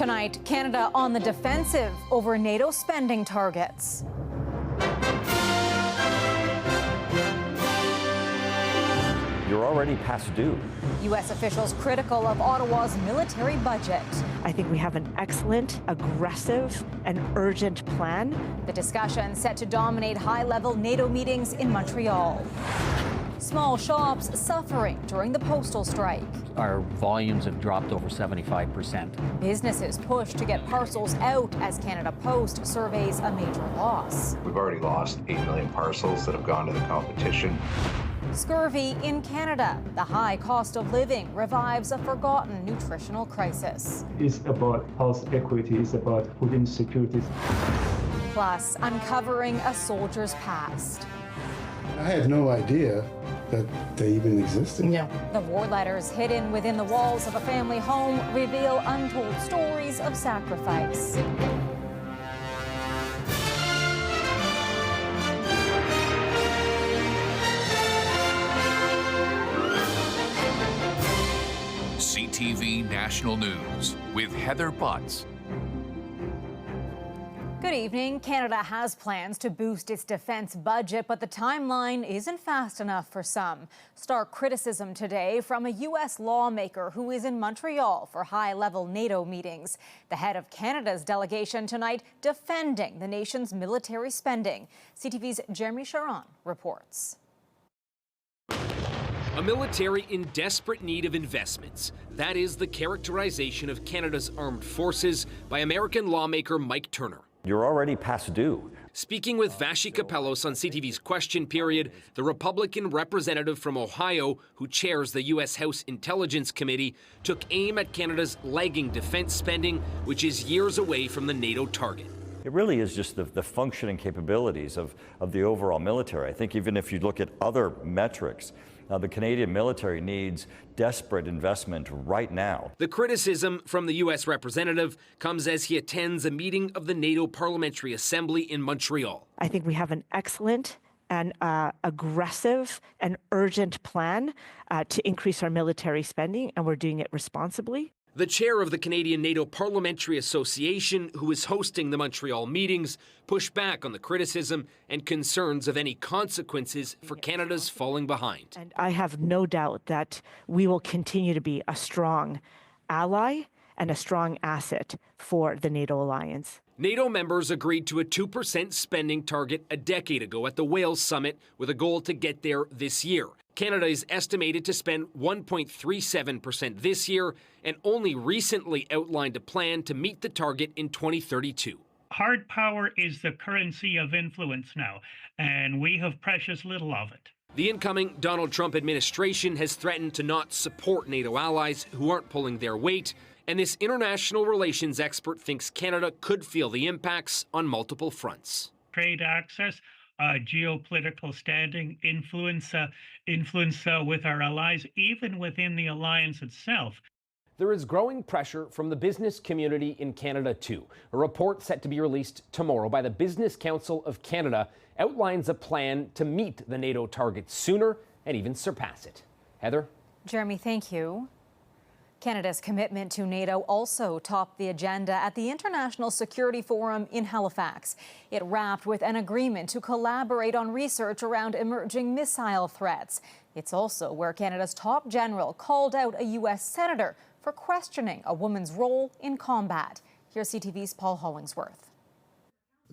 Tonight, Canada on the defensive over NATO spending targets. You're already past due. U.S. officials critical of Ottawa's military budget. I think we have an excellent, aggressive, and urgent plan. The discussion set to dominate high-level NATO meetings in Montreal. Small shops suffering during the postal strike. Our volumes have dropped over 75%. Businesses push to get parcels out as Canada Post surveys a major loss. We've already lost 8 million parcels that have gone to the competition. Scurvy in Canada. The high cost of living revives a forgotten nutritional crisis. It's about health equity, it's about food insecurity. Plus, uncovering a soldier's past. I had no idea that they even existed. No. The war letters hidden within the walls of a family home reveal untold stories of sacrifice. CTV National News with Heather Butts. Good evening. Canada has plans to boost its defense budget, but the timeline isn't fast enough for some. Stark criticism today from a U.S. lawmaker who is in Montreal for high-level NATO meetings. The head of Canada's delegation tonight defending the nation's military spending. CTV's Jeremy Sharon reports. A military in desperate need of investments. That is the characterization of Canada's armed forces by American lawmaker Mike Turner. You're already past due. Speaking with Vashi Kapelos on CTV's Question Period, the Republican representative from Ohio, who chairs the U.S. House Intelligence Committee, took aim at Canada's lagging defense spending, which is years away from the NATO target. It really is just the functioning capabilities of the overall military. I think even if you look at other metrics, the Canadian military needs desperate investment right now. The criticism from the U.S. representative comes as he attends a meeting of the NATO Parliamentary Assembly in Montreal. I think we have an excellent and aggressive and urgent plan to increase our military spending, and we're doing it responsibly. The chair of the Canadian NATO Parliamentary Association, who is hosting the Montreal meetings, pushed back on the criticism and concerns of any consequences for Canada's falling behind. And I have no doubt that we will continue to be a strong ally and a strong asset for the NATO alliance. NATO members agreed to a 2% spending target a decade ago at the Wales summit, with a goal to get there this year. Canada is estimated to spend 1.37% this year and only recently outlined a plan to meet the target in 2032. Hard power is the currency of influence now, and we have precious little of it. The incoming Donald Trump administration has threatened to not support NATO allies who aren't pulling their weight, and this international relations expert thinks Canada could feel the impacts on multiple fronts. Trade access, geopolitical standing, influence with our allies, even within the alliance itself. There is growing pressure from the business community in Canada, too. A report set to be released tomorrow by the Business Council of Canada outlines a plan to meet the NATO target sooner and even surpass it. Heather? Jeremy, thank you. Canada's commitment to NATO also topped the agenda at the International Security Forum in Halifax. It wrapped with an agreement to collaborate on research around emerging missile threats. It's also where Canada's top general called out a U.S. senator for questioning a woman's role in combat. Here's CTV's Paul Hollingsworth.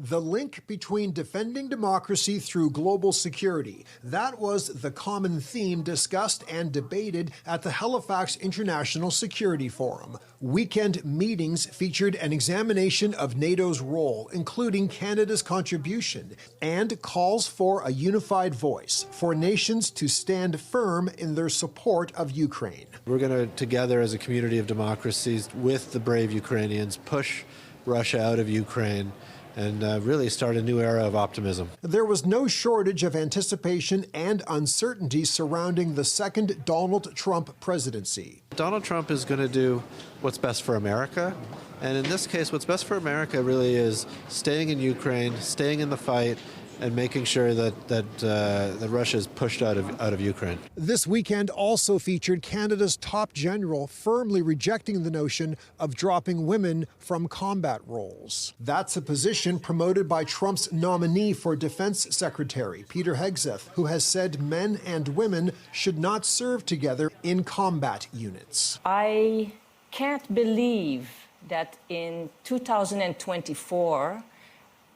The link between defending democracy through global security. That was the common theme discussed and debated at the Halifax International Security Forum. Weekend meetings featured an examination of NATO's role, including Canada's contribution, and calls for a unified voice for nations to stand firm in their support of Ukraine. We're going to, together as a community of democracies with the brave Ukrainians, push Russia out of Ukraine and really start a new era of optimism. There was no shortage of anticipation and uncertainty surrounding the second Donald Trump presidency. Donald Trump is going to do what's best for America. And in this case, what's best for America really is staying in Ukraine, staying in the fight, and making sure that Russia is pushed out of Ukraine. This weekend also featured Canada's top general firmly rejecting the notion of dropping women from combat roles. That's a position promoted by Trump's nominee for Defense Secretary, Peter Hegseth, who has said men and women should not serve together in combat units. I can't believe that in 2024,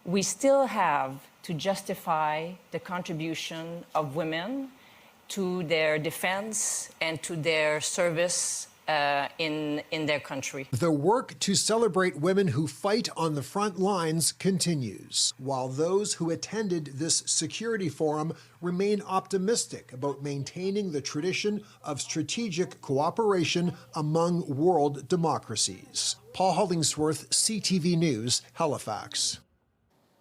we still have to justify the contribution of women to their defense and to their service in their country. The work to celebrate women who fight on the front lines continues, while those who attended this security forum remain optimistic about maintaining the tradition of strategic cooperation among world democracies. Paul Hollingsworth, CTV News, Halifax.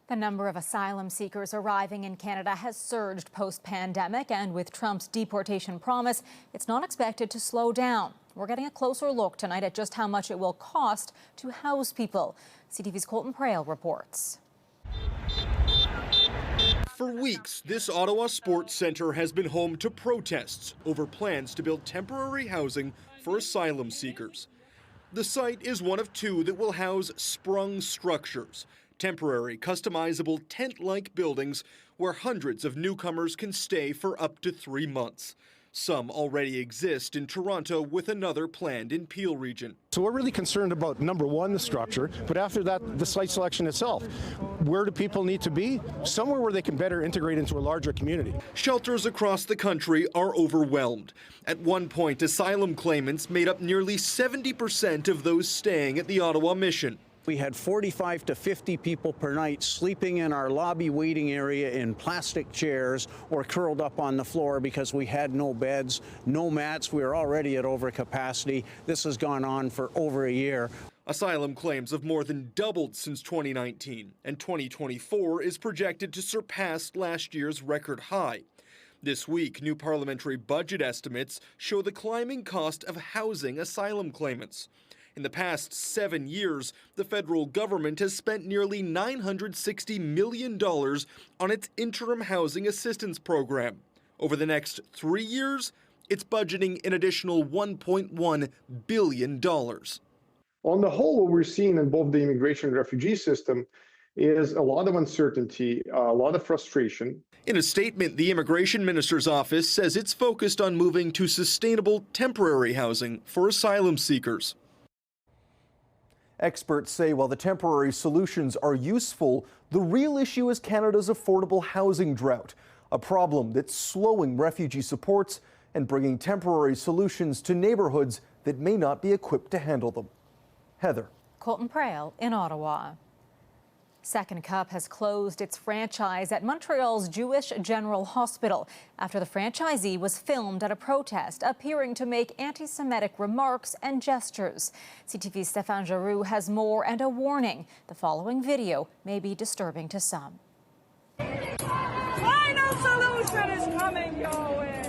The number of asylum seekers arriving in Canada has surged post-pandemic, and with Trump's deportation promise, it's not expected to slow down. We're getting a closer look tonight at just how much it will cost to house people. CTV's Colton Prale reports. For weeks, this Ottawa Sports Centre has been home to protests over plans to build temporary housing for asylum seekers. The site is one of two that will house sprung structures, temporary, customizable tent-like buildings where hundreds of newcomers can stay for up to 3 months. Some already exist in Toronto with another planned in Peel region. So we're really concerned about, number one, the structure, but after that, the site selection itself. Where do people need to be? Somewhere where they can better integrate into a larger community. Shelters across the country are overwhelmed. At one point, asylum claimants made up nearly 70% of those staying at the Ottawa Mission. We had 45 to 50 people per night sleeping in our lobby waiting area in plastic chairs or curled up on the floor because we had no beds, no mats. We were already at overcapacity. This has gone on for over a year. Asylum claims have more than doubled since 2019, and 2024 is projected to surpass last year's record high. This week, new parliamentary budget estimates show the climbing cost of housing asylum claimants. In the past 7 years, the federal government has spent nearly $960 million on its interim housing assistance program. Over the next 3 years, it's budgeting an additional $1.1 billion. On the whole, what we're seeing in both the immigration and refugee system is a lot of uncertainty, a lot of frustration. In a statement, the Immigration Minister's office says it's focused on moving to sustainable temporary housing for asylum seekers. Experts say while the temporary solutions are useful, the real issue is Canada's affordable housing drought, a problem that's slowing refugee supports and bringing temporary solutions to neighborhoods that may not be equipped to handle them. Heather. Colton Prale in Ottawa. Second Cup has closed its franchise at Montreal's Jewish General Hospital after the franchisee was filmed at a protest appearing to make anti-Semitic remarks and gestures. CTV's Stéphane Giroux has more and a warning. The following video may be disturbing to some. Final solution is coming your way.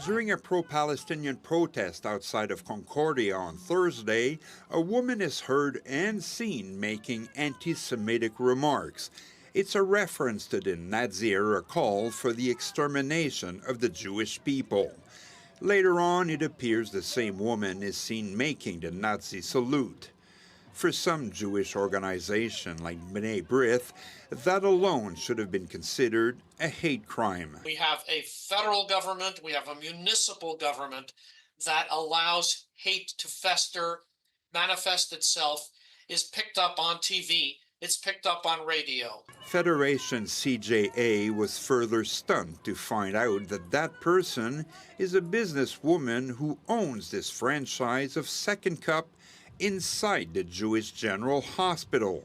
During a pro-Palestinian protest outside of Concordia on Thursday, a woman is heard and seen making anti-Semitic remarks. It's a reference to the Nazi-era call for the extermination of the Jewish people. Later on, it appears the same woman is seen making the Nazi salute. For some Jewish organization like B'nai B'rith, that alone should have been considered a hate crime. We have a federal government, we have a municipal government that allows hate to fester, manifest itself, is picked up on TV, it's picked up on radio. Federation CJA was further stunned to find out that that person is a businesswoman who owns this franchise of Second Cup inside the Jewish General Hospital.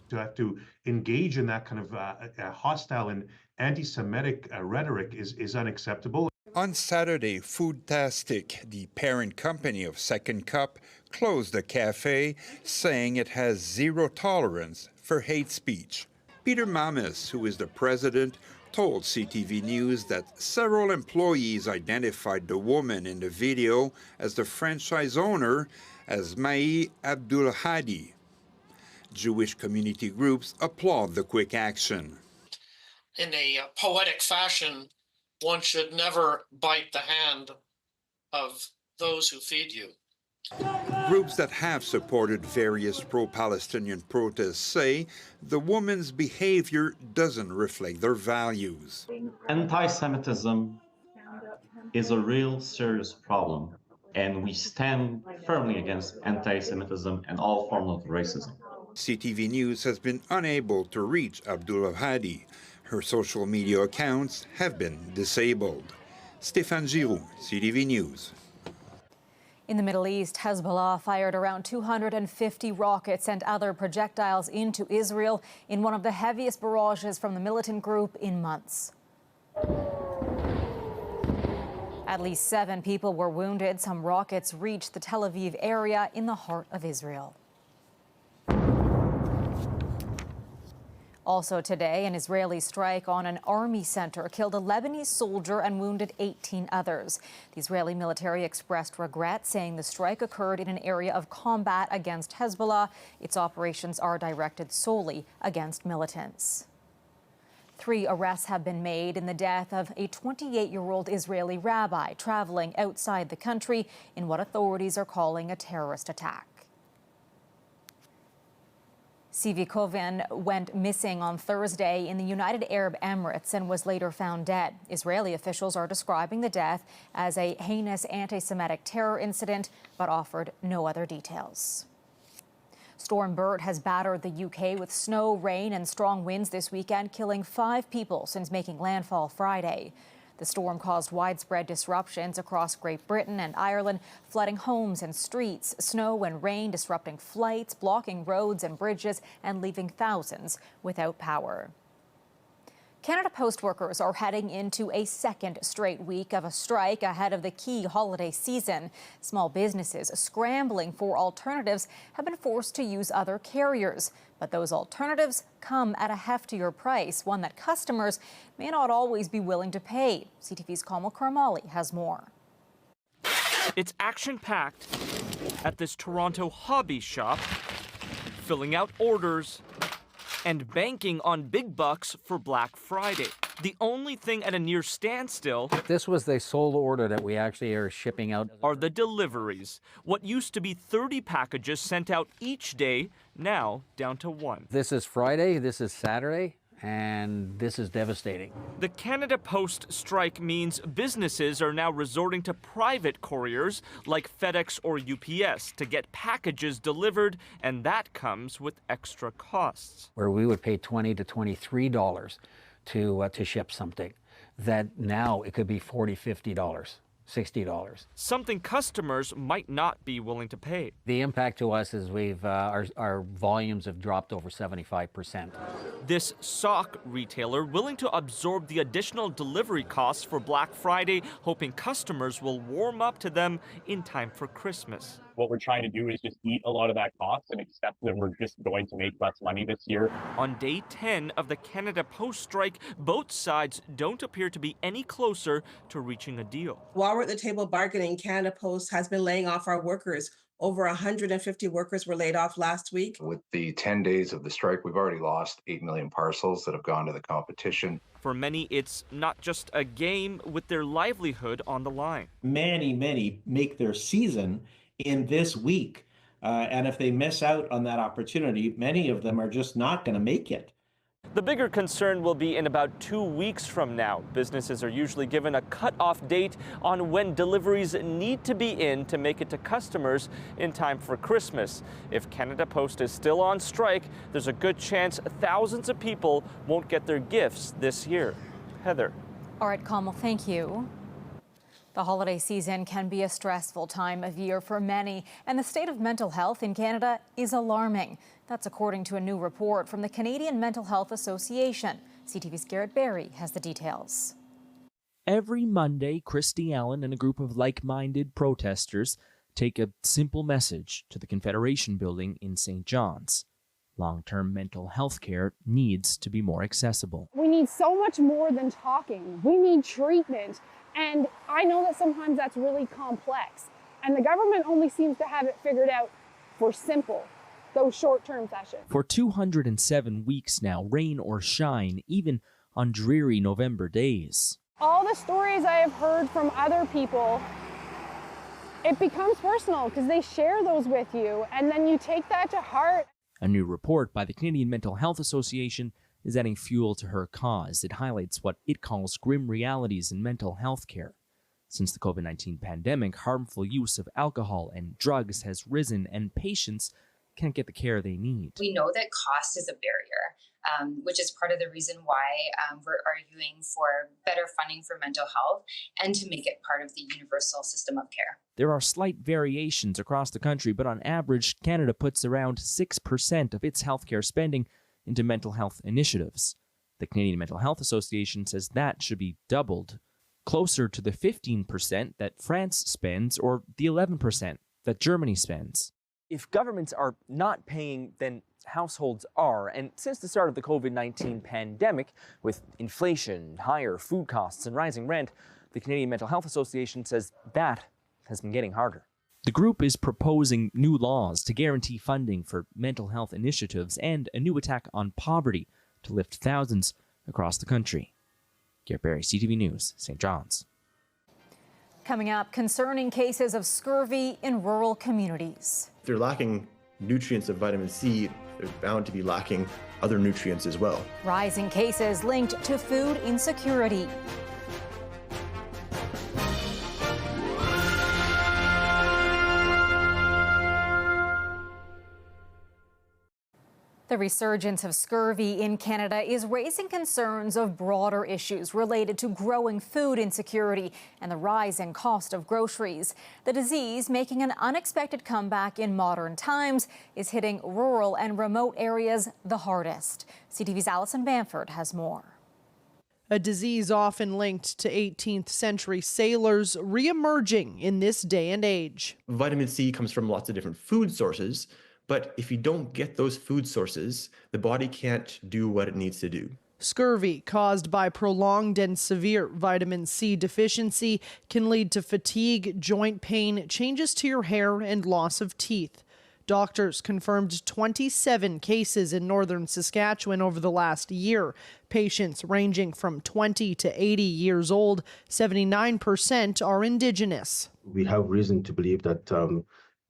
To have to engage in that kind of hostile and anti-Semitic rhetoric is unacceptable. On Saturday, Foodtastic, the parent company of Second Cup, closed the cafe, saying it has zero tolerance for hate speech. Peter Mamis, who is the president, told CTV News that several employees identified the woman in the video as the franchise owner as Mai Abdul Hadi. Jewish community groups applaud the quick action. in a poetic fashion, one should never bite the hand of those who feed you. Groups that have supported various pro-Palestinian protests say the woman's behavior doesn't reflect their values. Anti-Semitism is a real serious problem, and we stand firmly against anti-Semitism and all forms of racism. CTV News has been unable to reach Abdullah Hadi. Her social media accounts have been disabled. Stéphane Giroux, CTV News. In the Middle East, Hezbollah fired around 250 rockets and other projectiles into Israel in one of the heaviest barrages from the militant group in months. At least 7 people were wounded. Some rockets reached the Tel Aviv area in the heart of Israel. Also today, an Israeli strike on an army center killed a Lebanese soldier and wounded 18 others. The Israeli military expressed regret, saying the strike occurred in an area of combat against Hezbollah. Its operations are directed solely against militants. 3 arrests have been made in the death of a 28-year-old Israeli rabbi traveling outside the country in what authorities are calling a terrorist attack. CV Koven went missing on Thursday in the United Arab Emirates and was later found dead. Israeli officials are describing the death as a heinous anti-Semitic terror incident, but offered no other details. Storm Bert has battered the UK with snow, rain and strong winds this weekend, killing 5 people since making landfall Friday. The storm caused widespread disruptions across Great Britain and Ireland, flooding homes and streets, snow and rain disrupting flights, blocking roads and bridges, and leaving thousands without power. Canada Post workers are heading into a second straight week of a strike ahead of the key holiday season. Small businesses scrambling for alternatives have been forced to use other carriers. But those alternatives come at a heftier price, one that customers may not always be willing to pay. CTV's Kamal Karmali has more. It's action-packed at this Toronto hobby shop, filling out orders and banking on big bucks for Black Friday. The only thing at a near standstill, this was the sole order that we actually are shipping out, are the deliveries. What used to be 30 packages sent out each day, now down to 1. This is Friday, this is Saturday, and this is devastating. The Canada Post strike means businesses are now resorting to private couriers like FedEx or UPS to get packages delivered, and that comes with extra costs. Where we would pay $20 to $23 to ship something, that now it could be $40, $50. $60. Something customers might not be willing to pay. The impact to us is our volumes have dropped over 75%. This sock retailer willing to absorb the additional delivery costs for Black Friday, hoping customers will warm up to them in time for Christmas. What we're trying to do is just eat a lot of that cost and accept that we're just going to make less money this year. On day 10 of the Canada Post strike, both sides don't appear to be any closer to reaching a deal. While we're at the table bargaining, Canada Post has been laying off our workers. Over 150 workers were laid off last week. With the 10 days of the strike, we've already lost 8 million parcels that have gone to the competition. For many, it's not just a game with their livelihood on the line. Many make their season in this week. And if they miss out on that opportunity, many of them are just not going to make it. The bigger concern will be in about 2 weeks from now. Businesses are usually given a cut-off date on when deliveries need to be in to make it to customers in time for Christmas. If Canada Post is still on strike, there's a good chance thousands of people won't get their gifts this year. Heather. All right, Kamal, thank you. The holiday season can be a stressful time of year for many, and the state of mental health in Canada is alarming. That's according to a new report from the Canadian Mental Health Association. CTV's Garrett Berry has the details. Every Monday, Christy Allen and a group of like-minded protesters take a simple message to the Confederation Building in St. John's. Long-term mental health care needs to be more accessible. We need so much more than talking. We need treatment. And I know that sometimes that's really complex. And the government only seems to have it figured out for simple, those short-term sessions. For 207 weeks now, rain or shine, even on dreary November days. All the stories I have heard from other people, it becomes personal because they share those with you, and then you take that to heart. A new report by the Canadian Mental Health Association is adding fuel to her cause. It highlights what it calls grim realities in mental health care. Since the COVID-19 pandemic, harmful use of alcohol and drugs has risen, and patients can't get the care they need. We know that cost is a barrier, which is part of the reason why we're arguing for better funding for mental health and to make it part of the universal system of care. There are slight variations across the country, but on average, Canada puts around 6% of its healthcare spending into mental health initiatives. The Canadian Mental Health Association says that should be doubled, closer to the 15% that France spends or the 11% that Germany spends. If governments are not paying, then households are. And since the start of the COVID-19 pandemic, with inflation, higher food costs, and rising rent, the Canadian Mental Health Association says that has been getting harder. The group is proposing new laws to guarantee funding for mental health initiatives and a new attack on poverty to lift thousands across the country. Garrett Barry, CTV News, St. John's. Coming up, concerning cases of scurvy in rural communities. If they're lacking nutrients of vitamin C, they're bound to be lacking other nutrients as well. Rising cases linked to food insecurity. The resurgence of scurvy in Canada is raising concerns of broader issues related to growing food insecurity and the rising cost of groceries. The disease, making an unexpected comeback in modern times, is hitting rural and remote areas the hardest. CTV's Alison Bamford has more. A disease often linked to 18th century sailors re-emerging in this day and age. Vitamin C comes from lots of different food sources, but if you don't get those food sources, the body can't do what it needs to do. Scurvy, caused by prolonged and severe vitamin C deficiency, can lead to fatigue, joint pain, changes to your hair, and loss of teeth. Doctors confirmed 27 cases in Northern Saskatchewan over the last year. Patients ranging from 20 to 80 years old, 79% are Indigenous. We have reason to believe that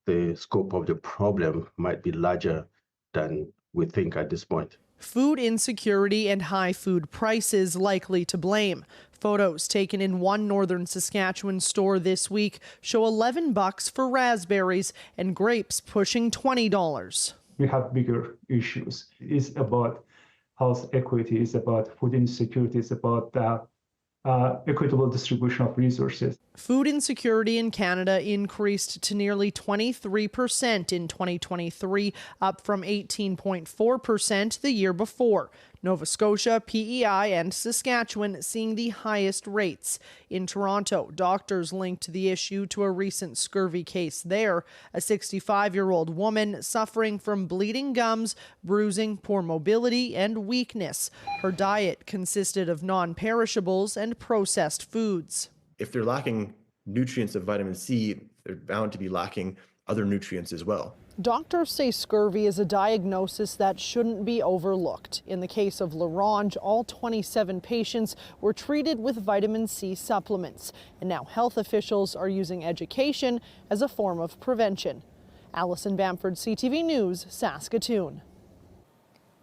the scope of the problem might be larger than we think at this point. Food insecurity and high food prices likely to blame. Photos taken in one Northern Saskatchewan store this week show $11 for raspberries and grapes pushing $20. We have bigger issues. It's about health equity, it's about food insecurity, it's about equitable distribution of resources. Food insecurity in Canada increased to nearly 23% in 2023, up from 18.4% the year before. Nova Scotia, PEI, and Saskatchewan seeing the highest rates. In Toronto, doctors linked the issue to a recent scurvy case there. A 65-year-old woman suffering from bleeding gums, bruising, poor mobility, and weakness. Her diet consisted of non-perishables and processed foods. If they're lacking nutrients of vitamin C, they're bound to be lacking other nutrients as well. Doctors say scurvy is a diagnosis that shouldn't be overlooked. In the case of LaRange, all 27 patients were treated with vitamin C supplements, and now health officials are using education as a form of prevention. Alison Bamford, CTV News, Saskatoon.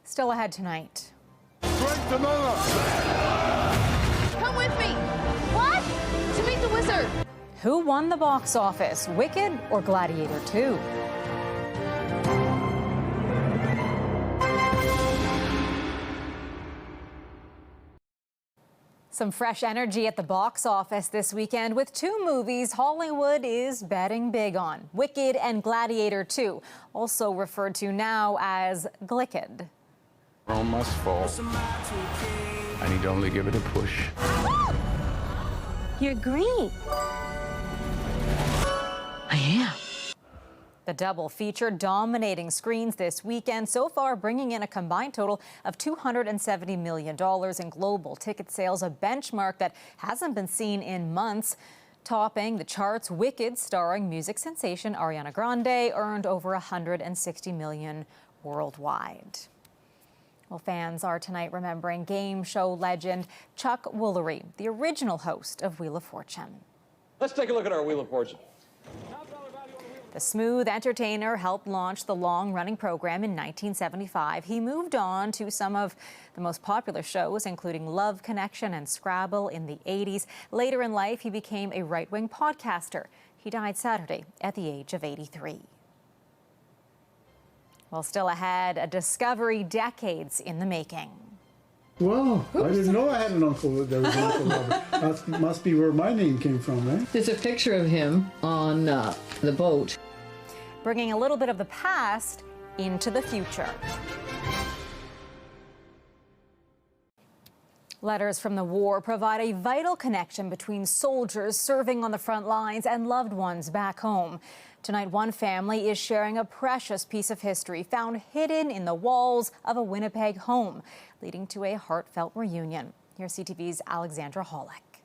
Still ahead tonight. Strength among us. Come with me. What? To meet the wizard. Who won the box office, Wicked or Gladiator 2? Some fresh energy at the box office this weekend with two movies Hollywood is betting big on, Wicked and Gladiator 2, also referred to now as Glicked. Rome must fall. I need to only give it a push. You're green. I am. The double feature dominating screens this weekend, so far bringing in a combined total of $270 million in global ticket sales, a benchmark that hasn't been seen in months. Topping the charts, Wicked, starring music sensation Ariana Grande, earned over $160 million worldwide. Well, fans are tonight remembering game show legend Chuck Woolery, the original host of Wheel of Fortune. Let's take a look at our Wheel of Fortune. The smooth entertainer helped launch the long-running program in 1975. He moved on to some of the most popular shows, including Love Connection and Scrabble in the 80s. Later in life, he became a right-wing podcaster. He died Saturday at the age of 83. Well, still ahead, a discovery decades in the making. Well, I didn't know I had an uncle. There was an Uncle Robert. That must be where my name came from, eh? There's a picture of him on the boat. Bringing a little bit of the past into the future. Letters from the war provide a vital connection between soldiers serving on the front lines and loved ones back home. Tonight, one family is sharing a precious piece of history found hidden in the walls of a Winnipeg home, leading to a heartfelt reunion. Here's CTV's Alexandra Hollick.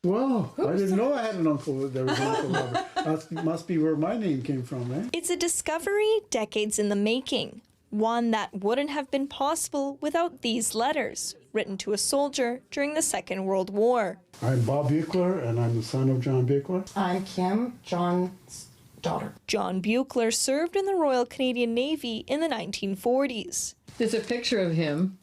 Well, I didn't know I had an uncle. There was an Uncle Robert. That must be where my name came from, eh? It's a discovery decades in the making. One that wouldn't have been possible without these letters, written to a soldier during the Second World War. I'm Bob Buechler, and I'm the son of John Buechler. I'm Kim, John's daughter. John Buechler served in the Royal Canadian Navy in the 1940s. There's a picture of him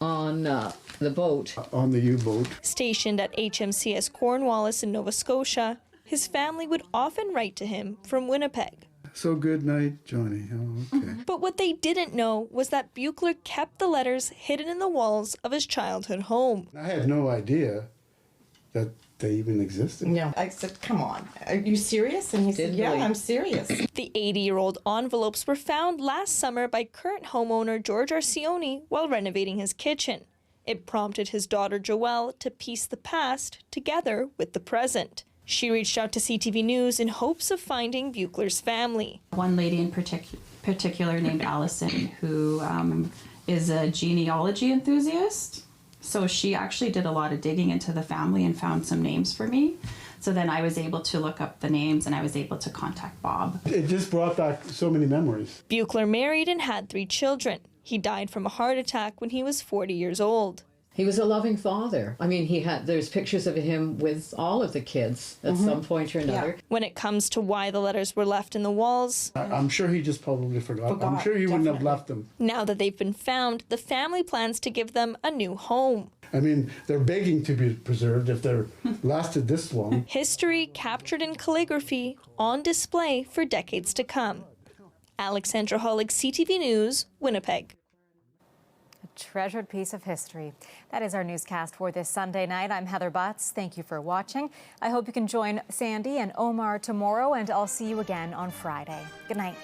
on the boat. On the U-boat. Stationed at HMCS Cornwallis in Nova Scotia, his family would often write to him from Winnipeg. So good night, Johnny. Oh, okay. But what they didn't know was that Buechler kept the letters hidden in the walls of his childhood home. I had no idea that they even existed. No, I said, come on, are you serious? And he said, yeah, I'm serious. The 80-year-old envelopes were found last summer by current homeowner George Arcioni while renovating his kitchen. It prompted his daughter Joelle to piece the past together with the present. She reached out to CTV News in hopes of finding Buechler's family. One lady in particular named Allison, who is a genealogy enthusiast. So she actually did a lot of digging into the family and found some names for me. So then I was able to look up the names and I was able to contact Bob. It just brought back so many memories. Buechler married and had 3 children. He died from a heart attack when he was 40 years old. He was a loving father. I mean, there's pictures of him with all of the kids at some point or another. Yeah. When it comes to why the letters were left in the walls, I'm sure he just probably forgot. I'm sure he wouldn't have left them. Now that they've been found, the family plans to give them a new home. I mean, they're begging to be preserved if they're lasted this long. History captured in calligraphy on display for decades to come. Alexandra Hollick, CTV News, Winnipeg. Treasured piece of history. That is our newscast for this Sunday night. I'm Heather Butts. Thank you for watching. I hope you can join Sandy and Omar tomorrow, and I'll see you again on Friday. Good night.